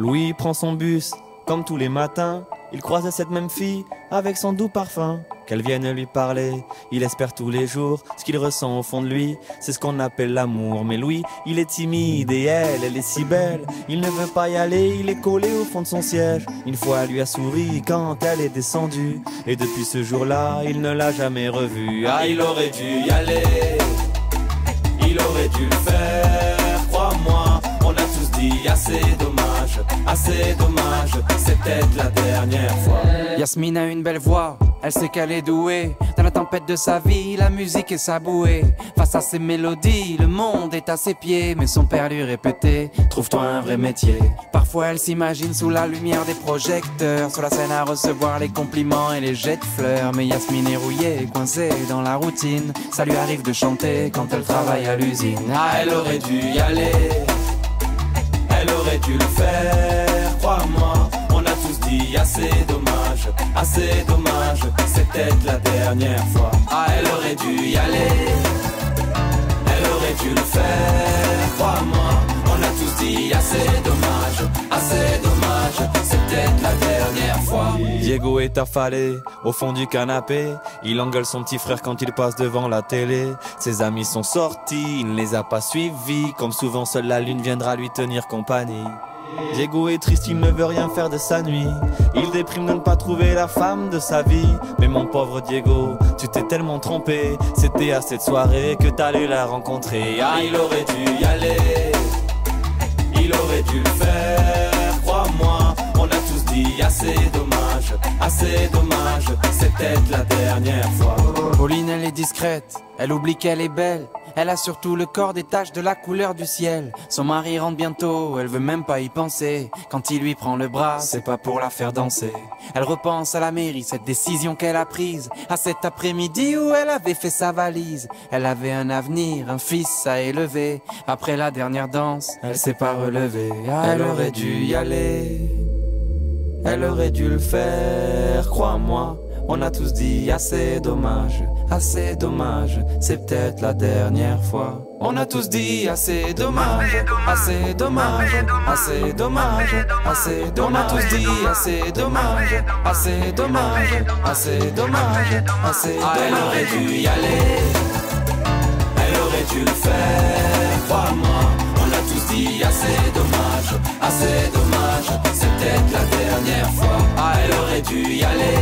Louis prend son bus, comme tous les matins. Il croise cette même fille, avec son doux parfum. Qu'elle vienne lui parler, il espère tous les jours. Ce qu'il ressent au fond de lui, c'est ce qu'on appelle l'amour. Mais Louis, il est timide et elle est si belle. Il ne veut pas y aller, il est collé au fond de son siège. Une fois, elle lui a souri quand elle est descendue. Et depuis ce jour-là, il ne l'a jamais revue. Ah, il aurait dû y aller, il aurait dû le faire, crois-moi. On a tous dit assez dommage, c'est peut-être la dernière fois. Yasmine a une belle voix, elle sait qu'elle est douée. Dans la tempête de sa vie, la musique est sa bouée. Face à ses mélodies, le monde est à ses pieds. Mais son père lui répétait, trouve-toi un vrai métier. Parfois elle s'imagine sous la lumière des projecteurs, sur la scène à recevoir les compliments et les jets de fleurs. Mais Yasmine est rouillée, coincée dans la routine. Ça lui arrive de chanter quand elle travaille à l'usine. Ah, elle aurait dû y aller, elle aurait dû le faire, crois-moi. On a tous dit assez dommage, c'est peut-être la dernière fois. Ah, elle aurait dû y aller, elle aurait dû le faire, crois-moi. On a tous dit assez dommage, c'est peut-être la dernière fois. Diego est affalé au fond du canapé. Il engueule son petit frère quand il passe devant la télé. Ses amis sont sortis, il ne les a pas suivis. Comme souvent, seule la lune viendra lui tenir compagnie. Diego est triste, il ne veut rien faire de sa nuit. Il déprime de ne pas trouver la femme de sa vie. Mais mon pauvre Diego, tu t'es tellement trompé. C'était à cette soirée que t'allais la rencontrer. Ah, il aurait dû y aller, il aurait dû le faire, crois-moi. On a tous dit assez dommage, c'est peut-être la dernière fois. Pauline, elle est discrète, elle oublie qu'elle est belle. Elle a surtout le corps des taches de la couleur du ciel. Son mari rentre bientôt, elle veut même pas y penser. Quand il lui prend le bras, c'est pas pour la faire danser. Elle repense à la mairie, cette décision qu'elle a prise. À cet après-midi où elle avait fait sa valise. Elle avait un avenir, un fils à élever. Après la dernière danse, elle s'est pas relevée. Ah, elle aurait dû y aller, elle aurait dû le faire, crois-moi. On a tous dit assez dommage, c'est peut-être la dernière fois. On a tous dit assez dommage, On a tous dit assez dommage, Ah, elle aurait dû y aller, elle aurait dû le faire, crois-moi. On a tous dit assez dommage, c'est peut-être la dernière fois. Ah, elle aurait dû y aller,